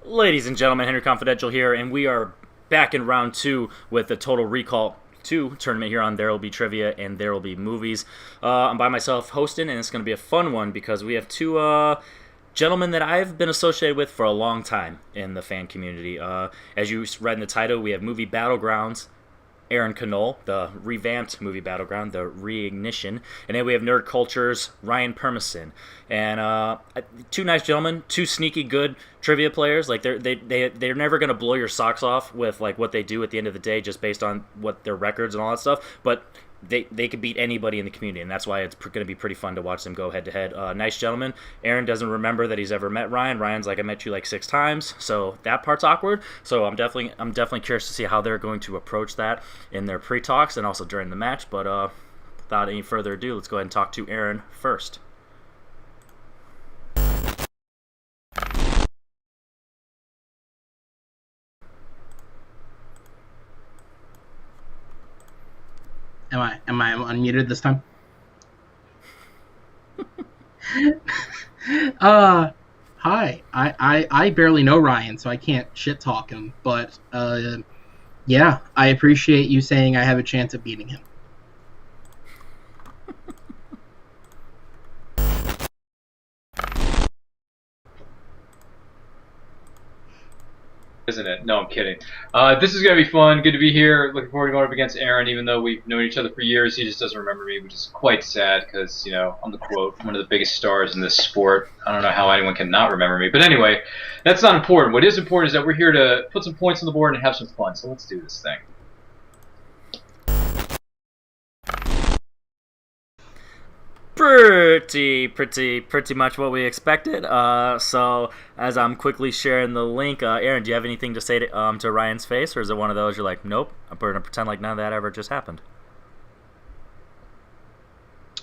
Ladies and gentlemen, Henry Confidential here, and we are back in round two with the Total Recall 2 tournament here on There Will Be Trivia and There Will Be Movies. I'm by myself hosting, and it's going to be a fun one because we have two gentlemen that I've been associated with for a long time in the fan community. As you read in the title, we have movie Battlegrounds, Aaron Connole, the revamped movie Battleground, the reignition, and then we have Nerd Culture's Ryan Permison, and two nice gentlemen, two sneaky good trivia players. Like they're never gonna blow your socks off with like what they do at the end of the day, just based on what their records and all that stuff. But they could beat anybody in the community, and that's why it's going to be pretty fun to watch them go head to head. Nice gentlemen. Aaron doesn't remember that he's ever met Ryan. Ryan's like, I met you like 6 times, so that part's awkward. So I'm definitely curious to see how they're going to approach that in their pre-talks and also during the match. But without any further ado, let's go ahead and talk to Aaron first. Am I unmuted this time? Hi. I barely know Ryan, so I can't shit talk him. But yeah, I appreciate you saying I have a chance of beating him. Isn't it? No, I'm kidding. This is going to be fun. Good to be here. Looking forward to going up against Aaron, even though we've known each other for years. He just doesn't remember me, which is quite sad because, I'm the quote, one of the biggest stars in this sport. I don't know how anyone can not remember me. But anyway, that's not important. What is important is that we're here to put some points on the board and have some fun. So let's do this thing. Pretty much what we expected. So as I'm quickly sharing the link, Aaron, do you have anything to say to Ryan's face, or is it one of those you're like, nope, I'm going to pretend like none of that ever just happened?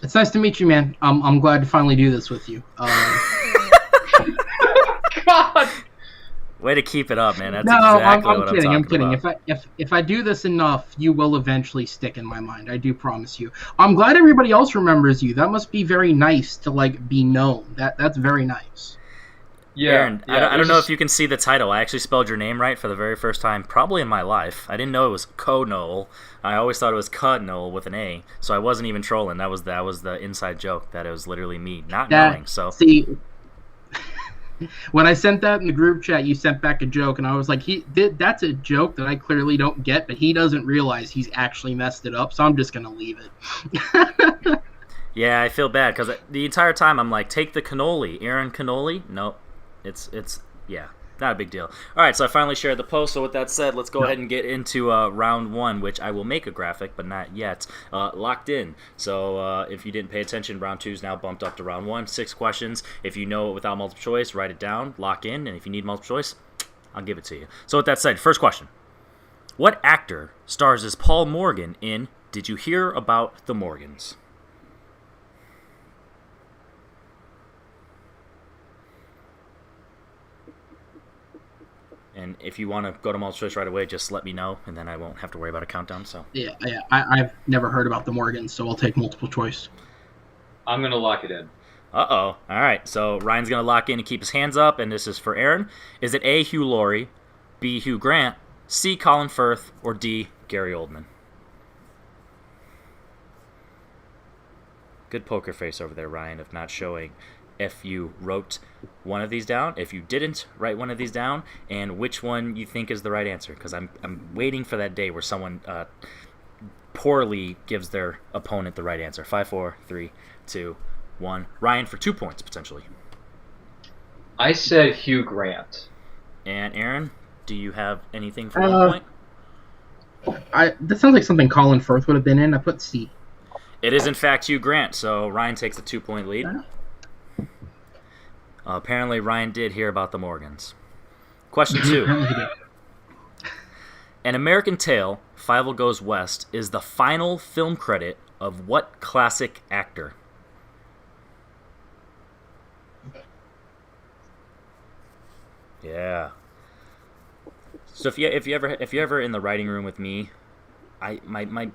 It's nice to meet you, man. I'm glad to finally do this with you. God. Way to keep it up, man. That's no, exactly I'm what kidding. I'm talking about. About. If I do this enough, you will eventually stick in my mind. I do promise you. I'm glad everybody else remembers you. That must be very nice to be known. That's very nice. Yeah, Aaron, I don't know if you can see the title. I actually spelled your name right for the very first time, probably in my life. I didn't know it was Connole. I always thought it was Connole with an A, so I wasn't even trolling. That was the inside joke, that it was literally me not knowing. So see, when I sent that in the group chat, you sent back a joke, and I was like, that's a joke that I clearly don't get, but he doesn't realize he's actually messed it up, so I'm just gonna leave it. Yeah, I feel bad because the entire time I'm like, take the cannoli, Aaron Connole. Nope. It's not a big deal. All right, so I finally shared the post. So with that said, let's go ahead and get into round one, which I will make a graphic, but not yet. Locked in. So if you didn't pay attention, round two is now bumped up to round one. 6 questions. If you know it without multiple choice, write it down, lock in, and if you need multiple choice, I'll give it to you. So with that said, first question. What actor stars as Paul Morgan in Did You Hear About the Morgans? And if you want to go to multiple choice right away, just let me know, and then I won't have to worry about a countdown. So yeah, I've never heard about the Morgans, so I'll take multiple choice. I'm going to lock it in. Uh-oh. All right, so Ryan's going to lock in and keep his hands up, and this is for Aaron. Is it A, Hugh Laurie, B, Hugh Grant, C, Colin Firth, or D, Gary Oldman? Good poker face over there, Ryan, of not showing if you wrote one of these down, if you didn't write one of these down, and which one you think is the right answer. Because I'm waiting for that day where someone poorly gives their opponent the right answer. 5, 4, 3, 2, 1. Ryan for 2 points, potentially. I said Hugh Grant. And Aaron, do you have anything for 1 point? That sounds like something Colin Firth would have been in. I put C. It is, in fact, Hugh Grant, so Ryan takes a 2-point lead. Apparently, Ryan did hear about the Morgans. Question 2. An American Tail, Fievel Goes West, is the final film credit of what classic actor? Yeah. So if you ever in the writing room with me, my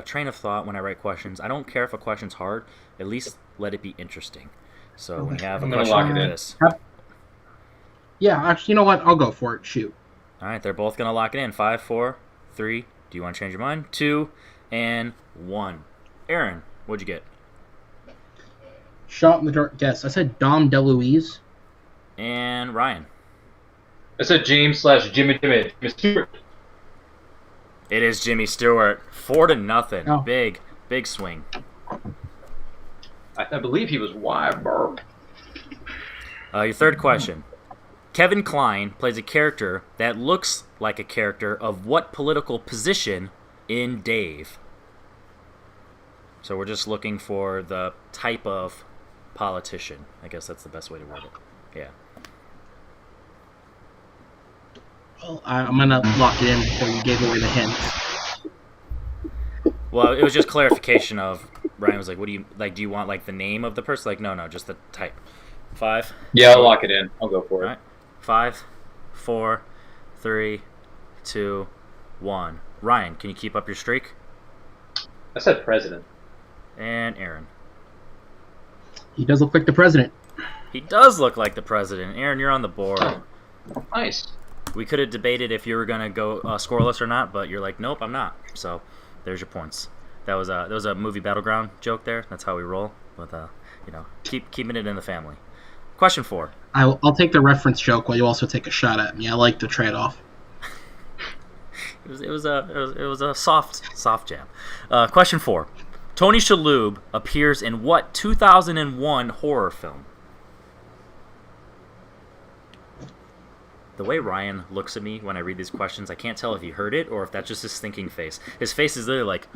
train of thought when I write questions, I don't care if a question's hard. At least let it be interesting. So when you have a question like this, Yeah, actually, you know what? I'll go for it. Shoot. All right, they're both going to lock it in. 5, 4, 3. Do you want to change your mind? 2, and 1. Aaron, what'd you get? Shot in the dark. Guess. I said Dom DeLuise. And Ryan. I said James/Jimmy Stewart. It is Jimmy Stewart. 4-0. Oh. Big swing. I believe he was Wyberg. Your third question. Kevin Kline plays a character that looks like a character of what political position in Dave? So we're just looking for the type of politician. I guess that's the best way to word it. Yeah. Well, I'm going to lock it in before you gave away the hint. Well, it was just clarification of Ryan was like, "What do you like? Do you want like the name of the person?" Like, no, just the type. 5. Yeah, I'll lock it in. I'll go for it. All right. 5, 4, 3, 2, 1. Ryan, can you keep up your streak? I said president. And Aaron. He does look like the president. He does look like the president. Aaron, you're on the board. Nice. We could have debated if you were gonna go scoreless or not, but you're like, nope, I'm not. So there's your points. That was a movie Battleground joke there. That's how we roll. With keeping it in the family. Question 4. I'll take the reference joke while you also take a shot at me. I like the trade-off. It was a soft jam. Question 4. Tony Shalhoub appears in what 2001 horror film? The way Ryan looks at me when I read these questions, I can't tell if he heard it or if that's just his thinking face. His face is literally like,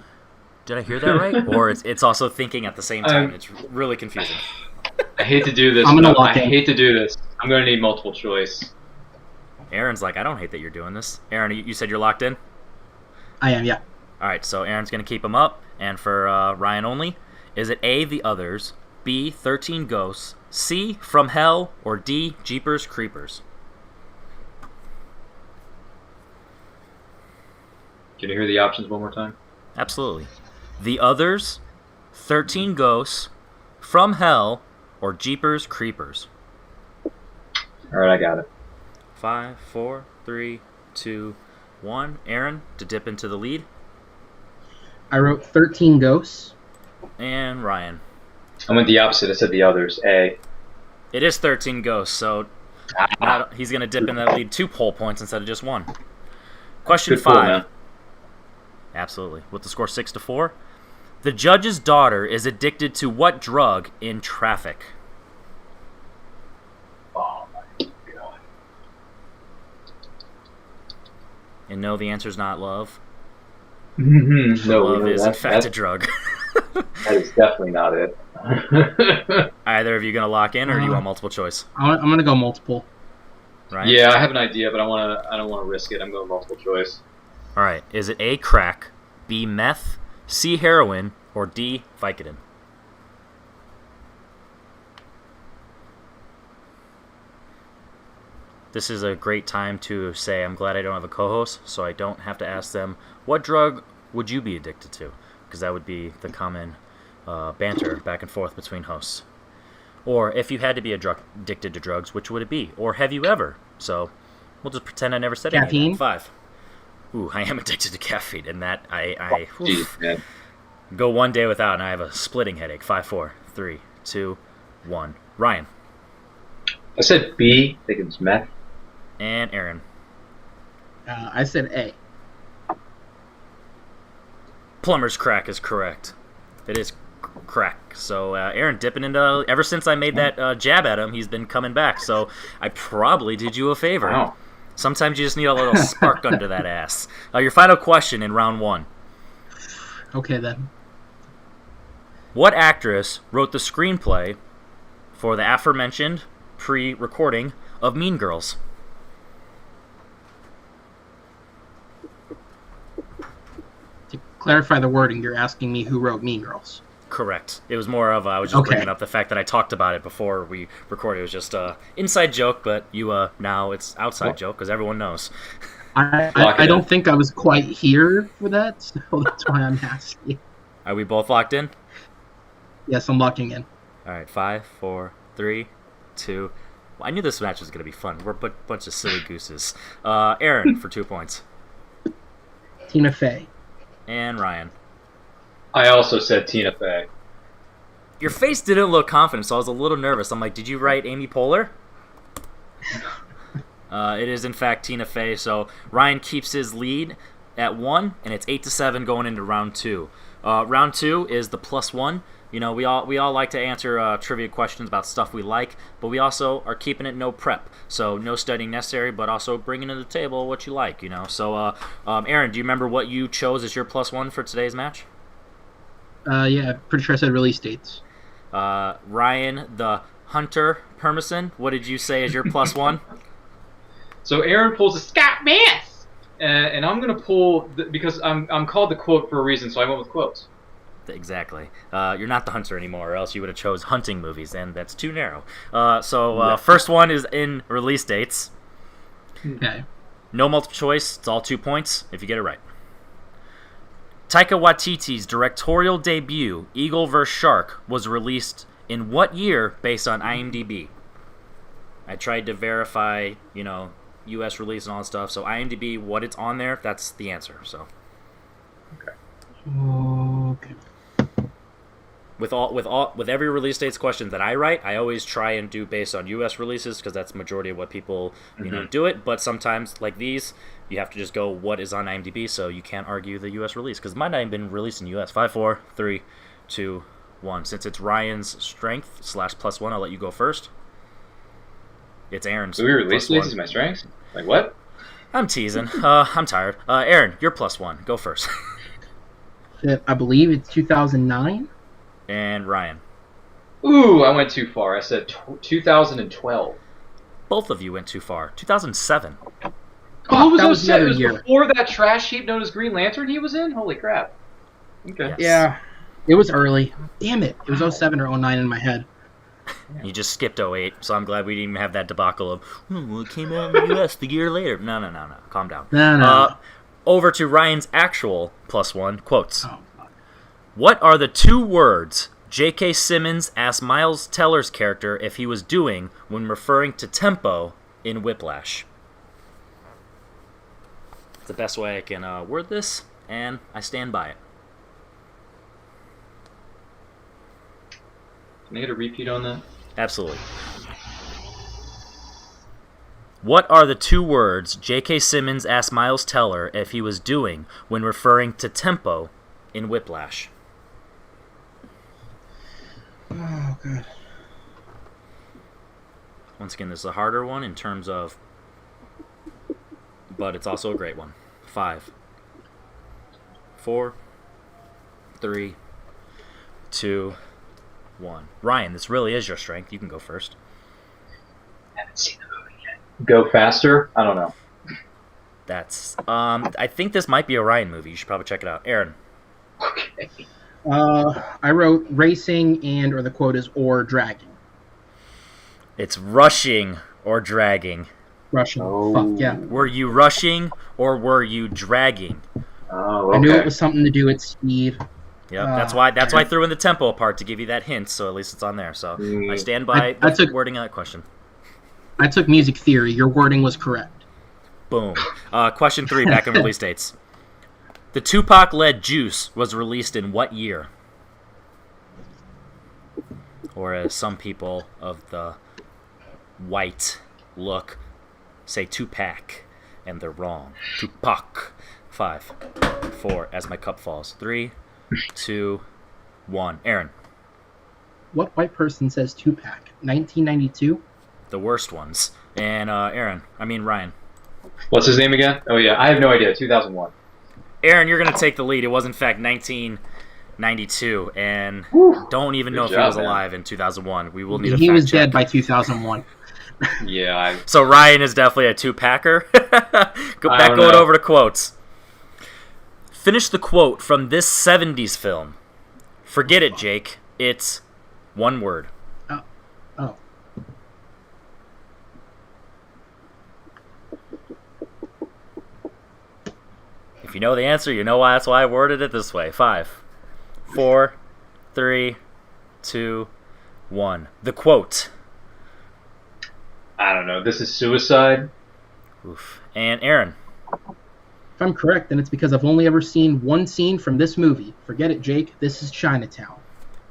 did I hear that right? Or it's also thinking at the same time. It's really confusing. I hate to do this. I'm gonna need multiple choice. Aaron's like, I don't hate that you're doing this. Aaron, you said you're locked in? I am, yeah. All right, so Aaron's going to keep them up. And for Ryan only, is it A, The Others, B, 13 Ghosts, C, From Hell, or D, Jeepers Creepers? Can you hear the options one more time? Absolutely. The Others, 13 Ghosts, From Hell, or Jeepers Creepers? All right, I got it. 5, 4, 3, 2, 1. Aaron, to dip into the lead. I wrote 13 Ghosts. And Ryan. I went the opposite. I said The Others. A. It is 13 Ghosts, so he's going to dip in that lead 2 poll points instead of just 1. Question Good pull, 5. man. Absolutely. With the score 6-4. The judge's daughter is addicted to what drug in Traffic? Oh my god. And no, the answer's not love. No, Love is, in fact, a drug. That is definitely not it. Either of you going to lock in, or do you want multiple choice? I'm going to go multiple. Right? Yeah, I have an idea, but I don't want to risk it. I'm going multiple choice. All right. Is it A, crack, B, meth, C, heroin, or D, Vicodin? This is a great time to say I'm glad I don't have a co-host, so I don't have to ask them, what drug would you be addicted to? Because that would be the common banter back and forth between hosts. Or if you had to be addicted to drugs, which would it be? Or have you ever? So we'll just pretend I never said anything. Caffeine? 5. Ooh, I am addicted to caffeine, and that I Jeez, man. go one day without, and I have a splitting headache. 5, 4, 3, 2, 1. Ryan. I said B. I think it's meth. And Aaron. I said A. Plumber's crack is correct. It is crack. So Aaron dipping into, ever since I made that jab at him, he's been coming back. So I probably did you a favor. Wow. Sometimes you just need a little spark under that ass. Your final question in round 1. Okay, then. What actress wrote the screenplay for the aforementioned pre-recording of Mean Girls? To clarify the wording, you're asking me who wrote Mean Girls. Correct. It was more of I was just bringing up the fact that I talked about it before we recorded. It was just a inside joke, but you now it's outside joke because everyone knows. I don't think I was quite here for that, so that's why I'm asking. Are we both locked in? Yes, I'm locking in. All right, 5, 4, 3, 2, I knew this match was going to be fun. We're a bunch of silly gooses. Aaron for 2 points. Tina Fey. And Ryan. I also said Tina Fey. Your face didn't look confident, so I was a little nervous. I'm like, did you write Amy Poehler? It is, in fact, Tina Fey. So Ryan keeps his lead at 1, and it's 8-7 going into round 2. Round 2 is the +1. You know, we all like to answer trivia questions about stuff we like, but we also are keeping it no prep. So no studying necessary, but also bringing to the table what you like, you know. So, Aaron, do you remember what you chose as your +1 for today's match? Yeah, pretty sure I said release dates. Ryan, the Hunter Permison, what did you say as your +1? So Aaron pulls a Scott Bass, and I'm gonna pull because I'm called the quote for a reason, so I went with quotes. Exactly. You're not the hunter anymore, or else you would have chose hunting movies, and that's too narrow. First one is in release dates. Okay. No multiple choice. It's all 2 points if you get it right. Taika Waititi's directorial debut, Eagle vs. Shark, was released in what year based on IMDb? I tried to verify, you know, U.S. release and all that stuff. So IMDb, what it's on there, that's the answer. So. Okay. With every release dates question that I write, I always try and do based on U.S. releases because that's the majority of what people do it. But sometimes, like these, you have to just go what is on IMDb, so you can't argue the U.S. release because it might not have been released in U.S. 5, 4, 3, 2, 1. Since it's Ryan's strength / +1, I'll let you go first. It's Aaron's. Do we release these as my strengths? Like what? I'm teasing. I'm tired. Aaron, you're +1. Go first. I believe it's 2009. And Ryan. Ooh, I went too far. I said 2012. Both of you went too far. 2007. Oh, that it was the other year. Before that trash heap known as Green Lantern he was in? Holy crap. Okay. Yes. Yeah, it was early. Damn it. It was 07 or 09 in my head. You just skipped 08, so I'm glad we didn't even have that debacle of, well, it came out in the U.S. the year later. No. Calm down. No. Over to Ryan's actual +1 quotes. Oh, fuck. What are the 2 words J.K. Simmons asked Miles Teller's character if he was doing when referring to tempo in Whiplash? It's the best way I can word this, and I stand by it. Can I get a repeat on that? Absolutely. What are the 2 words J.K. Simmons asked Miles Teller if he was doing when referring to tempo in Whiplash? Oh, God. Once again, this is a harder one in terms of, but it's also a great one. 5, 4, 3, 2, 1. Ryan, this really is your strength. You can go first. I haven't seen the movie yet. Go faster? I don't know. That's I think this might be a Ryan movie. You should probably check it out. Aaron. Okay. I wrote racing or the quote is or dragging. It's rushing or dragging. Rushing. Oh. Fuck yeah. Were you rushing or were you dragging? Oh, okay. I knew it was something to do with speed. Yep, that's why I threw in the tempo part to give you that hint, so at least it's on there. So I stand by the wording of that question. I took music theory. Your wording was correct. Boom. Question 3, back in release dates. The Tupac-led Juice was released in what year? Or as some people of the white look say Tupac, and they're wrong. Tupac. 5, 4, as my cup falls. 3, 2, 1. Aaron. What white person says Tupac? 1992? The worst ones. And Ryan. What's his name again? Oh, yeah. I have no idea. 2001. Aaron, you're going to take the lead. It was, in fact, 1992. And don't even know if he was alive in 2001. We will need a fact check. He was dead by 2001. Yeah. So Ryan is definitely a two-packer. Going over to quotes. Finish the quote from this 70s film. Forget it, Jake. It's one word. Oh. If you know the answer, you know why. That's why I worded it this way. 5, 4, 3, 2, 1. The quote. I don't know. This is suicide. Oof. And Aaron. If I'm correct, then it's because I've only ever seen one scene from this movie. Forget it, Jake. This is Chinatown.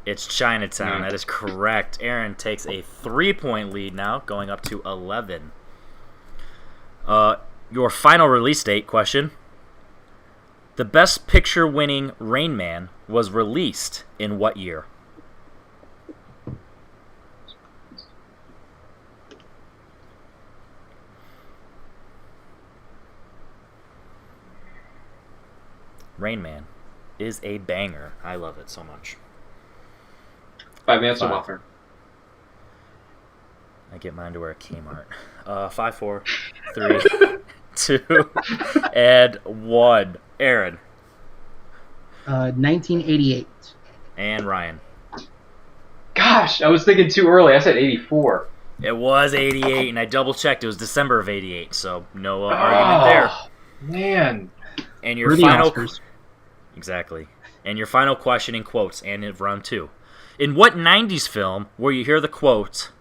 It's Chinatown. Yeah. That is correct. Aaron takes a 3-point lead now, going up to 11. Your final release date question. The Best Picture winning Rain Man was released in what year? Rain Man is a banger. I love it so much. 5 minutes of 5. Walker. I get mine to wear a Kmart. 5, 4, 3, 2, and 1. Aaron. 1988. And Ryan. Gosh, I was thinking too early. I said 84. It was 88, and I double-checked. It was December of 88, so no argument there. Man. And your For the final... Oscars. Exactly. And your final question in quotes, and in round 2. In what 90s film will you hear the quote,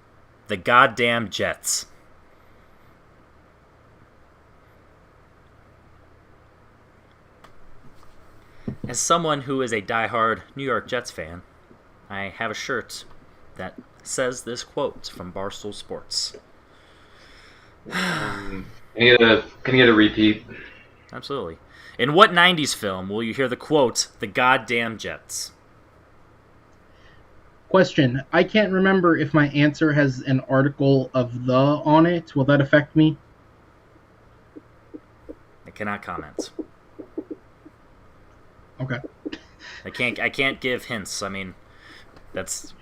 "The goddamn Jets"? As someone who is a diehard New York Jets fan, I have a shirt that says this quote from Barstool Sports. Can you get a repeat? Absolutely. In what 90s film will you hear the quote, "The goddamn Jets"? Question. I can't remember if my answer has an article of "the" on it. Will that affect me? I cannot comment. Okay. I can't give hints. I mean, that's...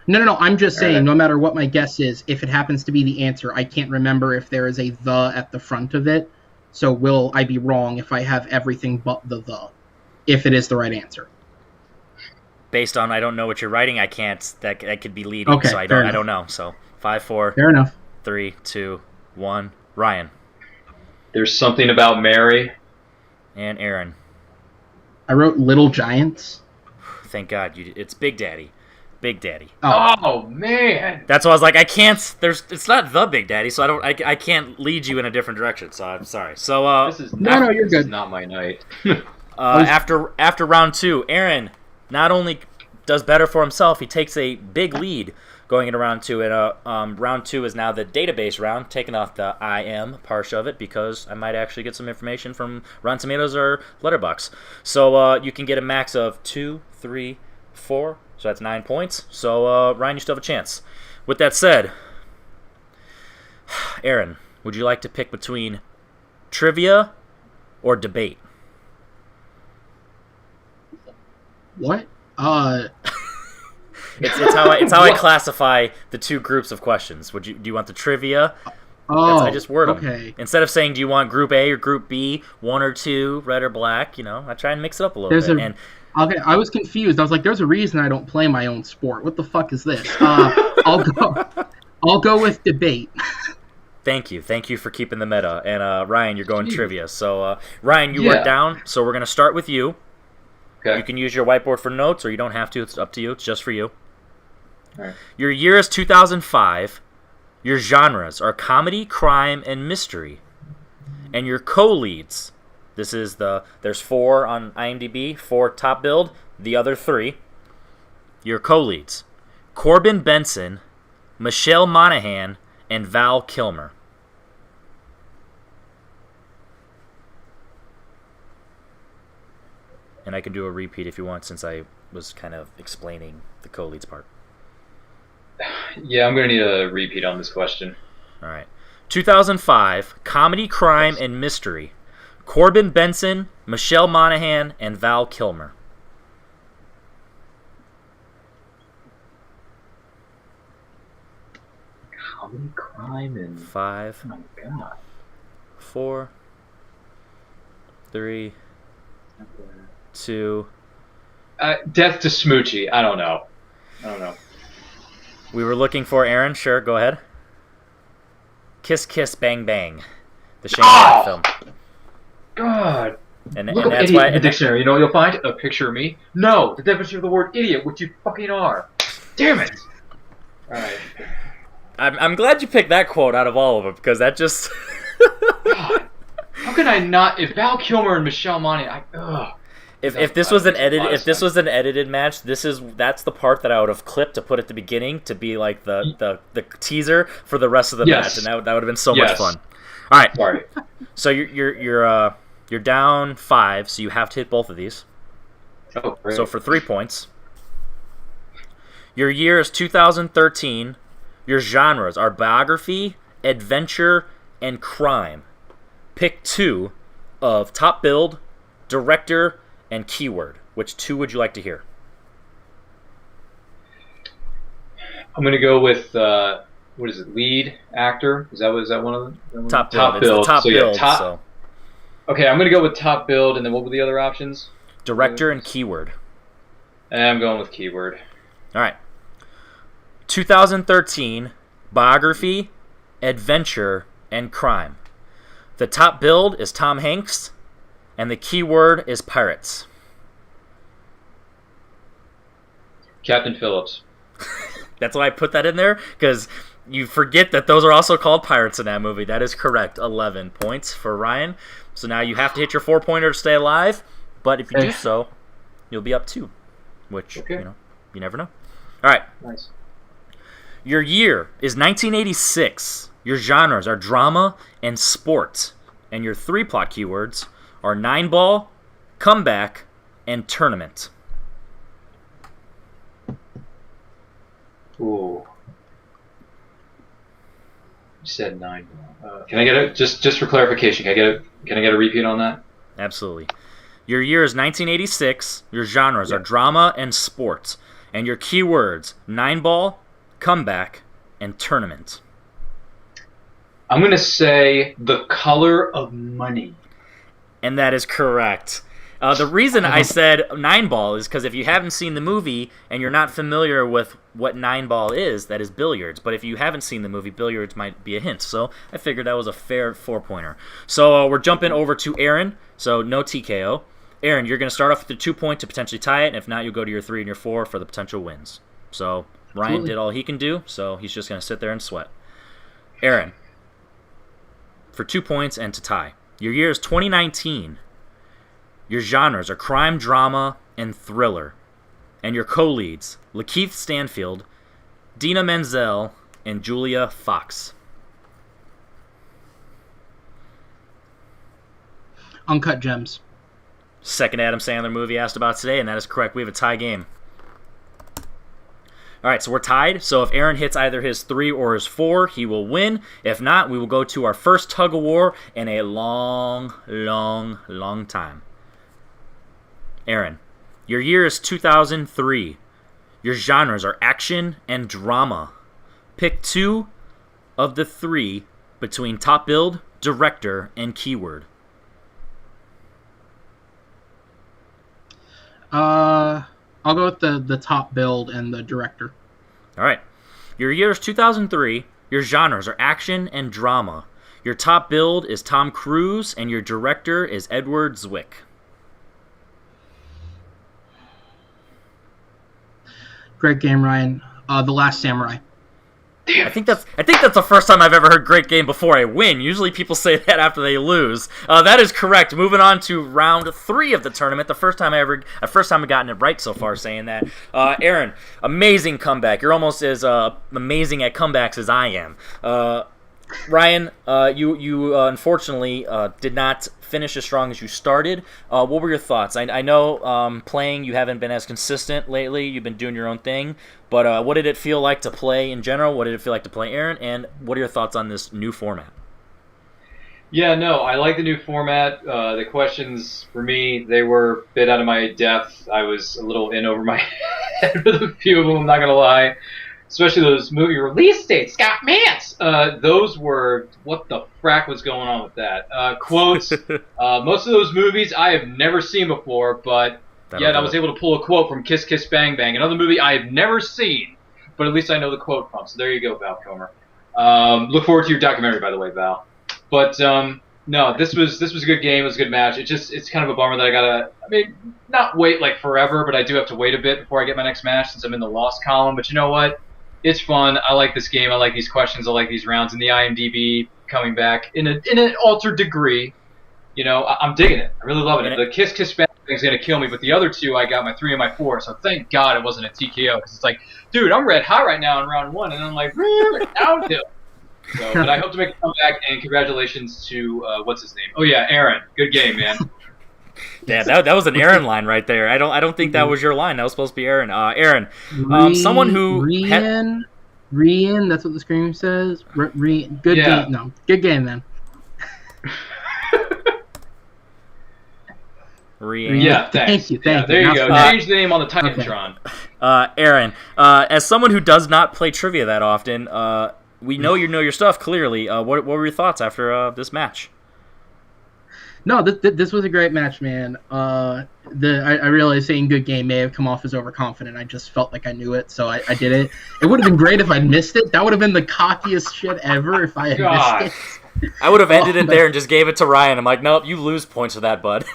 No. I'm just saying, Alright. no matter what my guess is, if it happens to be the answer, I can't remember if there is a "the" at the front of it. So will I be wrong if I have everything but the, if it is the right answer? Based on I don't know what you're writing, I can't. That could be leading, Okay, so I fair don't enough. know. So 5, 4, Fair enough. 3, 2, 1. Ryan There's something about Mary. and Aaron. I wrote Little Giants. Thank God, it's Big Daddy. Big Daddy. Oh man. That's why I was like, I can't. It's not the Big Daddy, so I can't lead you in a different direction. So I'm sorry. So This is No, you're this is good. not my night. after round 2, Aaron not only does better for himself, he takes a big lead going into round 2. And round 2 is now the database round, taking off the I am part of it because I might actually get some information from Rotten Tomatoes or Letterboxd. So you can get a max of 2, 3, 4. So that's 9 points. So Ryan, you still have a chance. With that said, Aaron, would you like to pick between trivia or debate? What? It's how I classify the two groups of questions. Do you want the trivia? I just word them. Okay. Instead of saying, do you want Group A or Group B, 1 or 2, red or black? I try and mix it up a little bit. Okay, I was confused. I was like, "There's a reason I don't play my own sport. What the fuck is this?" I'll go with debate. Thank you for keeping the meta. And Ryan, you're going trivia. So Ryan, you are down. So we're gonna start with you. Okay. You can use your whiteboard for notes, or you don't have to. It's up to you. It's just for you. All right. Your year is 2005. Your genres are comedy, crime, and mystery. And your co-leads, there's 4 on IMDb, 4 top billed, the other 3. Your co-leads, Corbin Benson, Michelle Monaghan, and Val Kilmer. And I can do a repeat if you want, since I was kind of explaining the co-leads part. Yeah, I'm gonna need a repeat on this question. All right. 2005, comedy, crime, and mystery. Corbin Benson, Michelle Monaghan, and Val Kilmer. Comedy, crime, and 5, oh my god. 4, 3, 2. Death to Smoochie. I don't know. We were looking for Aaron. Sure, go ahead. Kiss Kiss Bang Bang, the Shane Black film. God. And Look up that's idiot why. in the dictionary. You know what you'll find? A picture of me. No, the definition of the word idiot, which you fucking are. Damn it. All right. I'm glad you picked that quote out of all of them because that just. God, how can I not? If Val Kilmer and Michelle Monaghan, If this was an edited match, that's the part that I would have clipped to put at the beginning to be like the teaser for the rest of the match, and that would have been so much fun. All right, sorry. So you're down 5, so you have to hit both of these. Oh, great. So for 3 points. Your year is 2013. Your genres are biography, adventure, and crime. Pick 2 of top build, director, and keyword. Which 2 would you like to hear? I'm going to go with what is it? Lead actor? Is that one of them? Top build. It's the top build. So. Okay, I'm going to go with top build, and then what were the other options? Director and keyword. I'm going with keyword. All right. 2013, biography, adventure, and crime. The top build is Tom Hanks, and the keyword is pirates. Captain Phillips. That's why I put that in there, because you forget that those are also called pirates in that movie. That is correct. 11 points for Ryan. So now you have to hit your 4-pointer to stay alive, but if you do so, you'll be up 2, which, you never know. All right. Nice. Your year is 1986. Your genres are drama and sport. And your 3 plot keywords are 9-ball, comeback, and tournament. Ooh. You said 9-ball. Can I get a just for clarification? Can I get a repeat on that? Absolutely. Your year is 1986. Your genres are drama and sport. And your keywords 9-ball, comeback, and tournament. I'm going to say The Color of Money. And that is correct. The reason I said 9-ball is because if you haven't seen the movie and you're not familiar with what 9-ball is, that is billiards. But if you haven't seen the movie, billiards might be a hint. So I figured that was a fair 4-pointer. So we're jumping over to Aaron. So no TKO. Aaron, you're going to start off with the 2 point to potentially tie it. And if not, you'll go to your 3 and your 4 for the potential wins. So Ryan did all he can do, so he's just going to sit there and sweat. Aaron, for 2 points and to tie. Your year is 2019. Your genres are crime, drama, and thriller. And your co-leads, Lakeith Stanfield, Dina Menzel, and Julia Fox. Uncut Gems. Second Adam Sandler movie asked about today, and that is correct. We have a tie game. All right, so we're tied. So if Aaron hits either his 3 or his 4, he will win. If not, we will go to our first tug of war in a long, long, long time. Aaron, your year is 2003. Your genres are action and drama. Pick 2 of the 3 between top build, director, and keyword. I'll go with the top build and the director. All right. Your year is 2003. Your genres are action and drama. Your top build is Tom Cruise, and your director is Edward Zwick. Great game, Ryan. The Last Samurai. I think that's the first time I've ever heard great game before I win. Usually people say that after they lose. That is correct. Moving on to round 3 of the tournament. The first time I've gotten it right so far saying that. Aaron, amazing comeback. You're almost as amazing at comebacks as I am. Ryan, you unfortunately did not finish as strong as you started. What were your thoughts? I know playing you haven't been as consistent lately. You've been doing your own thing. But what did it feel like to play in general? What did it feel like to play Aaron? And what are your thoughts on this new format? Yeah, no, I like the new format. The questions, for me, they were a bit out of my depth. I was a little in over my head with a few of them, I'm not going to lie. Especially those movie release dates, Scott Mance. Those were, what the frack was going on with that? Quotes. Most of those movies I have never seen before, but yet I was able to pull a quote from Kiss Kiss Bang Bang, another movie I have never seen, but at least I know the quote from. So there you go, Val Kilmer. Look forward to your documentary, by the way, Val. But no, this was a good game. It was a good match. It's kind of a bummer that I gotta, not wait like forever, but I do have to wait a bit before I get my next match since I'm in the loss column. But you know what? It's fun. I like this game. I like these questions. I like these rounds. And the IMDb coming back in an altered degree. I'm digging it. I really loving it. The Kiss Kiss Bang thing's going to kill me, but the other two, I got my 3 and my 4. So thank God it wasn't a TKO. Because it's like, dude, I'm red hot right now in round 1. And I'm like, downhill. So, but I hope to make a comeback, and congratulations to what's his name? Oh yeah, Aaron. Good game, man. Yeah, that was an Aaron line right there. I don't think that was your line. That was supposed to be Aaron. Aaron, someone who Rian. That's what the screen says. Good game. No, good game then. Rian. Yeah, thanks. Thank you. There you go. Change the name on the Titantron. Okay. Aaron, as someone who does not play trivia that often, we know you know your stuff clearly. What were your thoughts after this match? No, this was a great match, man. I realized saying good game may have come off as overconfident. I just felt like I knew it, so I did it. It would have been great if I'd missed it. That would have been the cockiest shit ever if I had missed it. I would have ended it there and just gave it to Ryan. I'm like, nope, you lose points for that, bud.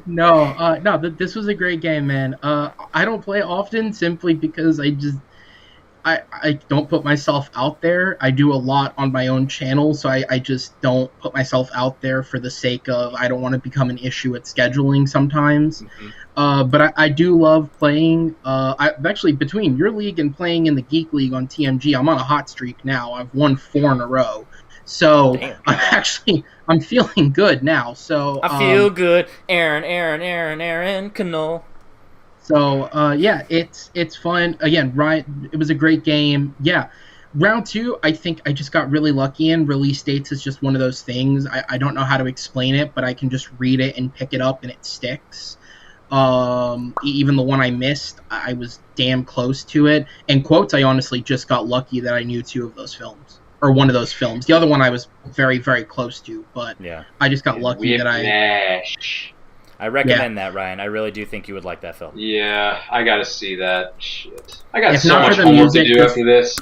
No, this was a great game, man. I don't play often simply because I don't put myself out there. I do a lot on my own channel, so I just don't put myself out there for the sake of I don't want to become an issue at scheduling sometimes. Mm-hmm. But I do love playing. I've actually, between your league and playing in the Geek League on TMG, I'm on a hot streak now. I've won 4 in a row. So I'm feeling good now. So I feel good. Aaron, Connole. So, yeah, it's fun. Again, Ryan, it was a great game. Yeah. Round 2, I think I just got really lucky in. Release dates is just one of those things. I don't know how to explain it, but I can just read it and pick it up and it sticks. Even the one I missed, I was damn close to it. And quotes, I honestly just got lucky that I knew 2 of those films. Or one of those films. The other one I was very, very close to, but yeah. I just got lucky that I recommend that, Ryan. I really do think you would like that film. Yeah, I gotta see that. Shit. I got so much homework to do after this.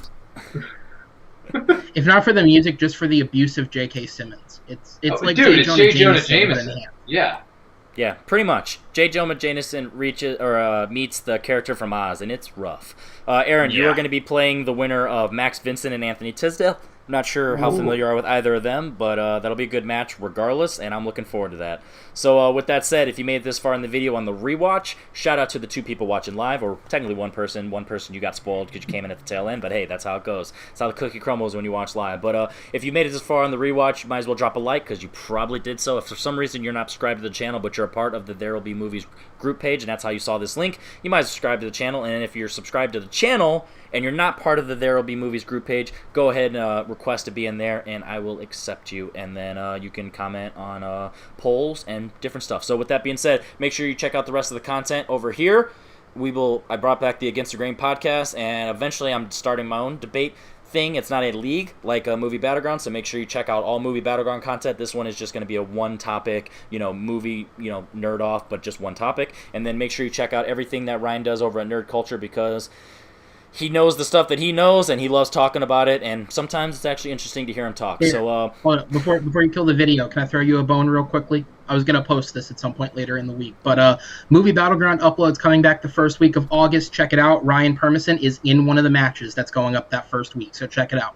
If not for the music, just for the abuse of J.K. Simmons. It's like it's J. Jonah Jameson. Yeah. Yeah, pretty much. J. Jonah Jameson meets the character from Oz, and it's rough. Aaron, you are going to be playing the winner of Max Vincent and Anthony Tisdale. I'm not sure how familiar you are with either of them, but that'll be a good match regardless, and I'm looking forward to that. So with that said, if you made it this far in the video on the rewatch, shout out to the 2 people watching live, or technically one person. One person you got spoiled because you came in at the tail end, but hey, that's how it goes. It's how the cookie crumbles when you watch live. But if you made it this far on the rewatch, you might as well drop a like because you probably did so. If for some reason you're not subscribed to the channel, but you're a part of the There Will Be Movies group page, and that's how you saw this link, you might subscribe to the channel. And if you're subscribed to the channel and you're not part of the There Will Be Movies group page, go ahead and request to be in there, and I will accept you. And then you can comment on polls and different stuff. So with that being said, make sure you check out the rest of the content over here. I brought back the Against the Grain podcast, and eventually I'm starting my own debate thing. It's not a league like a Movie Battleground, so make sure you check out all Movie Battleground content. This one is just going to be a one topic, movie, nerd off, but just one topic. And then make sure you check out everything that Ryan does over at Nerd Culture, because he knows the stuff that he knows, and he loves talking about it, and sometimes it's actually interesting to hear him talk. Yeah. So, hold on. Before you kill the video, can I throw you a bone real quickly? I was going to post this at some point later in the week, but Movie Battleground uploads coming back the first week of August. Check it out. Ryan Permison is in one of the matches that's going up that first week, so check it out.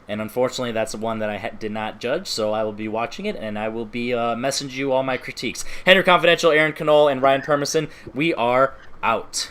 And unfortunately, that's the one that I did not judge, so I will be watching it, and I will be messaging you all my critiques. Henry Confidential, Aaron Connole, and Ryan Permison, we are out.